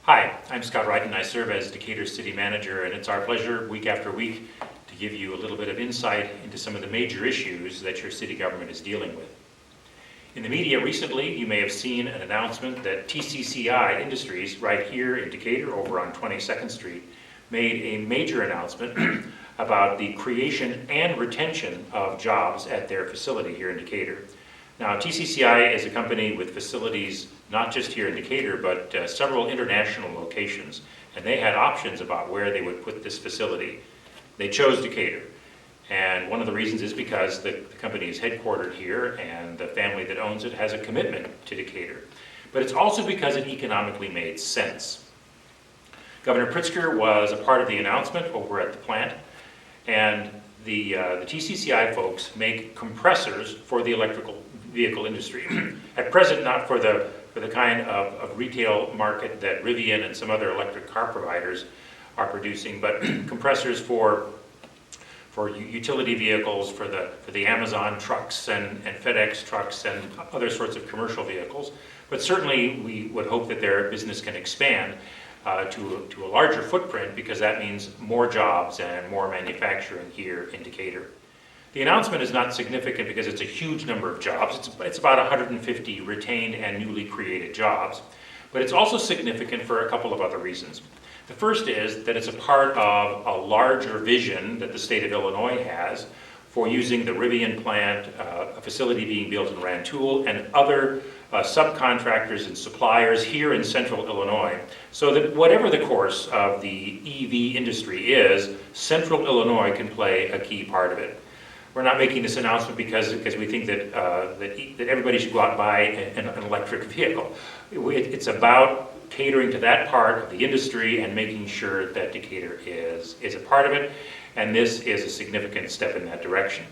Hi, I'm Scott Wrighton. I serve as Decatur City Manager, and it's our pleasure week after week to give you a little bit of insight into some of the major issues that your city government is dealing with. In the media recently, you may have seen an announcement that CCI Industries right here in Decatur over on 22nd Street made a major announcement about the creation and retention of jobs at their facility here in Decatur. Now, TCCI is a company with facilities not just here in Decatur, but several international locations, and they had options about where they would put this facility. They chose Decatur, and one of the reasons is because the company is headquartered here, and the family that owns it has a commitment to Decatur. But it's also because it economically made sense. Governor Pritzker was a part of the announcement over at the plant, and the TCCI folks make compressors for the electrical vehicle industry. At present, not for the kind of retail market that Rivian and some other electric car providers are producing, but compressors for utility vehicles, for the Amazon trucks and FedEx trucks and other sorts of commercial vehicles. But certainly we would hope that their business can expand to a larger footprint, because that means more jobs and more manufacturing here in Decatur. The announcement is not significant because it's a huge number of jobs. It's about 150 retained and newly created jobs. But it's also significant for a couple of other reasons. The first is that it's a part of a larger vision that the state of Illinois has for using the Rivian plant, a facility being built in Rantoul, and other subcontractors and suppliers here in central Illinois, so that whatever the course of the EV industry is, central Illinois can play a key part of it. We're not making this announcement because we think that everybody should go out and buy an electric vehicle. It's about catering to that part of the industry and making sure that Decatur is a part of it, and this is a significant step in that direction.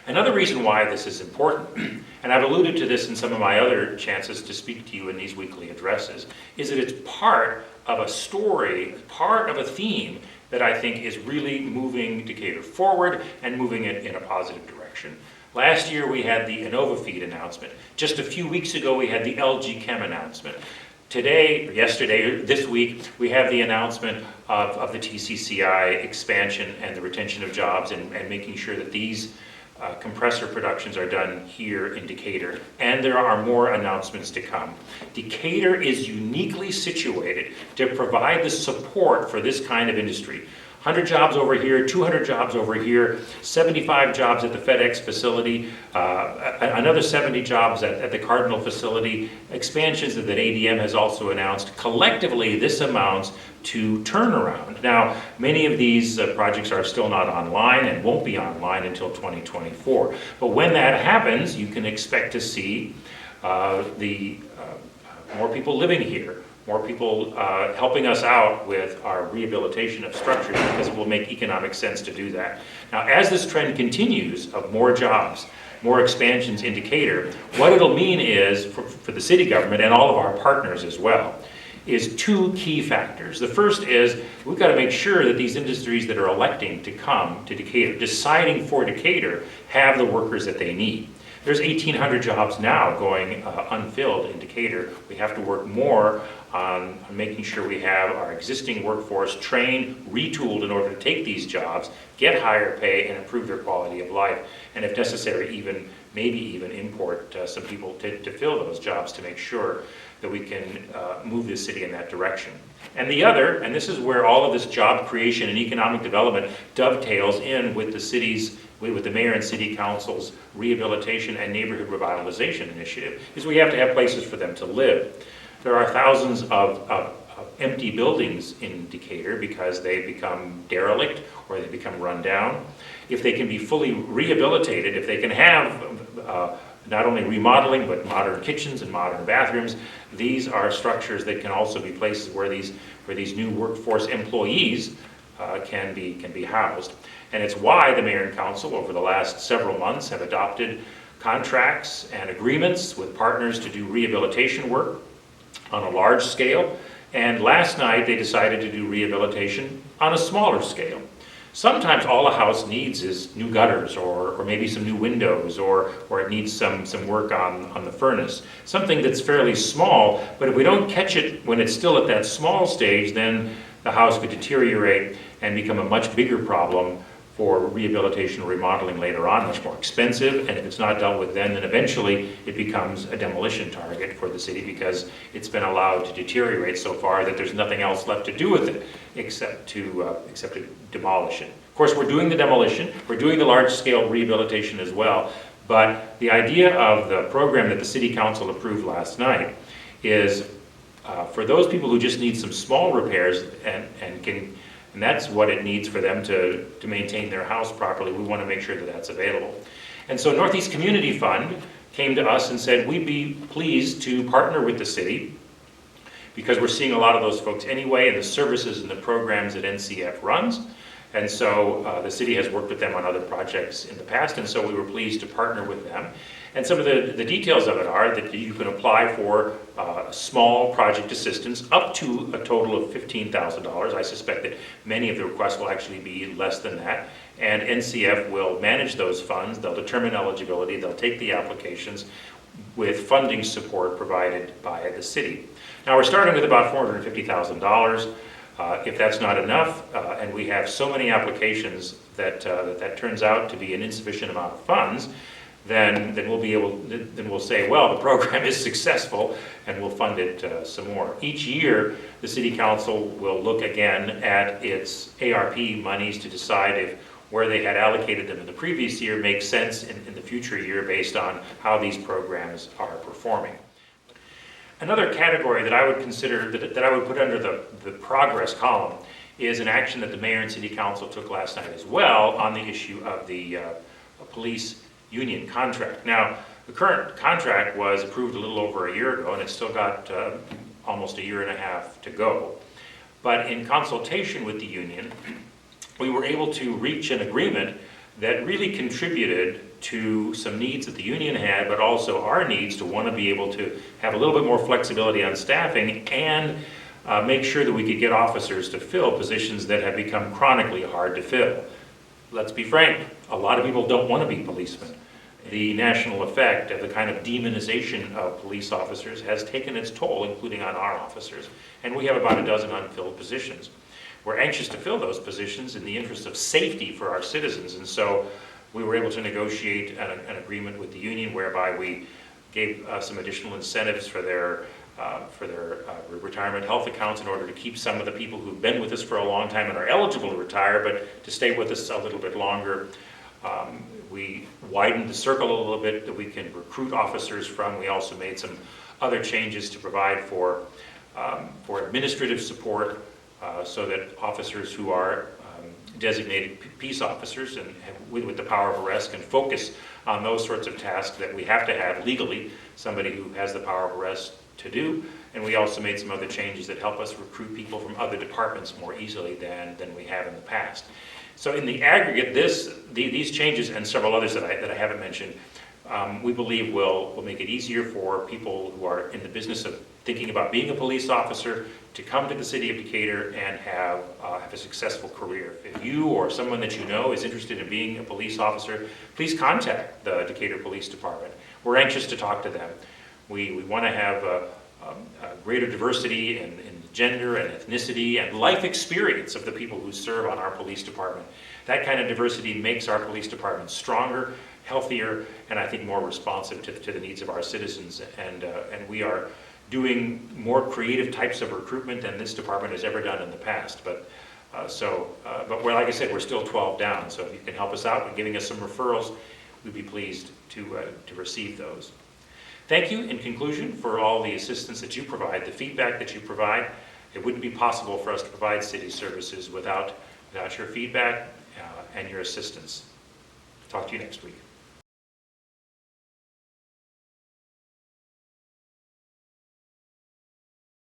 Another reason why this is important, and I've alluded to this in some of my other chances to speak to you in these weekly addresses, is that it's part of a story, part of a theme that I think is really moving Decatur forward and moving it in a positive direction. Last year we had the InnovaFeed announcement. Just a few weeks ago we had the LG Chem announcement. Today, yesterday, this week, we have the announcement of the TCCI expansion and the retention of jobs and making sure that these compressor productions are done here in Decatur, and there are more announcements to come. Decatur is uniquely situated to provide the support for this kind of industry. 100 jobs over here, 200 jobs over here, 75 jobs at the FedEx facility, another 70 jobs at the Cardinal facility, expansions that ADM has also announced. Collectively, this amounts to turnaround. Now, many of these projects are still not online and won't be online until 2024. But when that happens, you can expect to see more people living here, more people helping us out with our rehabilitation of structures, because it will make economic sense to do that. Now, as this trend continues of more jobs, more expansions in Decatur, what it'll mean is, for the city government and all of our partners as well, is two key factors. The first is we've got to make sure that these industries that are electing to come to Decatur, deciding for Decatur, have the workers that they need. There's 1,800 jobs now going unfilled in Decatur. We have to work more on making sure we have our existing workforce trained, retooled in order to take these jobs, get higher pay, and improve their quality of life. And if necessary, maybe even import some people to fill those jobs to make sure that we can move this city in that direction. And the other, and this is where all of this job creation and economic development dovetails in with the mayor and city council's rehabilitation and neighborhood revitalization initiative, is we have to have places for them to live. There are thousands of empty buildings in Decatur because they become derelict or they become run down. If they can be fully rehabilitated, if they can have not only remodeling but modern kitchens and modern bathrooms, these are structures that can also be places where these new workforce employees can be housed. And it's why the mayor and council over the last several months have adopted contracts and agreements with partners to do rehabilitation work on a large scale. And last night they decided to do rehabilitation on a smaller scale. Sometimes all a house needs is new gutters or maybe some new windows or it needs some work on the furnace. Something that's fairly small, but if we don't catch it when it's still at that small stage, then the house could deteriorate and become a much bigger problem for rehabilitation or remodeling later on, much more expensive, and if it's not dealt with then eventually it becomes a demolition target for the city because it's been allowed to deteriorate so far that there's nothing else left to do with it except to demolish it. Of course, we're doing the demolition, we're doing the large-scale rehabilitation as well, but the idea of the program that the City Council approved last night is for those people who just need some small repairs and that's what it needs for them to maintain their house properly. We want to make sure that that's available. And so Northeast Community Fund came to us and said, we'd be pleased to partner with the city because we're seeing a lot of those folks anyway in the services and the programs that NCF runs. And so the city has worked with them on other projects in the past, and so we were pleased to partner with them. And some of the details of it are that you can apply for small project assistance up to a total of $15,000. I suspect that many of the requests will actually be less than that. And NCF will manage those funds, they'll determine eligibility, they'll take the applications with funding support provided by the city. Now we're starting with about $450,000. If that's not enough, and we have so many applications that turns out to be an insufficient amount of funds, then we'll say, well, the program is successful, and we'll fund it some more. Each year, the City Council will look again at its ARP monies to decide if where they had allocated them in the previous year makes sense in the future year based on how these programs are performing. Another category that I would consider, that I would put under the progress column, is an action that the Mayor and City Council took last night as well on the issue of the police union contract. Now, the current contract was approved a little over a year ago, and it's still got almost a year and a half to go. But in consultation with the union, we were able to reach an agreement that really contributed to some needs that the union had, but also our needs to want to be able to have a little bit more flexibility on staffing and make sure that we could get officers to fill positions that have become chronically hard to fill. Let's be frank, a lot of people don't want to be policemen. The national effect of the kind of demonization of police officers has taken its toll, including on our officers, and we have about a dozen unfilled positions. We're anxious to fill those positions in the interest of safety for our citizens, and so we were able to negotiate an agreement with the union whereby we gave some additional incentives for their retirement health accounts in order to keep some of the people who've been with us for a long time and are eligible to retire, but to stay with us a little bit longer. We widened the circle a little bit that we can recruit officers from. We also made some other changes to provide for administrative support so that officers who are designated peace officers and with the power of arrest can focus on those sorts of tasks that we have to have legally, somebody who has the power of arrest to do. And we also made some other changes that help us recruit people from other departments more easily than we have in the past. So in the aggregate, these changes and several others that I haven't mentioned, we believe will make it easier for people who are in the business of thinking about being a police officer to come to the city of Decatur and have a successful career. If you or someone that you know is interested in being a police officer, please contact the Decatur Police Department. We're anxious to talk to them. We want to have a greater diversity in gender and ethnicity and life experience of the people who serve on our police department. That kind of diversity makes our police department stronger, healthier, and I think more responsive to the needs of our citizens. And we are doing more creative types of recruitment than this department has ever done in the past. But like I said, we're still 12 down. So if you can help us out with giving us some referrals, we'd be pleased to receive those. Thank you, in conclusion, for all the assistance that you provide, the feedback that you provide. It wouldn't be possible for us to provide city services without your feedback and your assistance. Talk to you next week.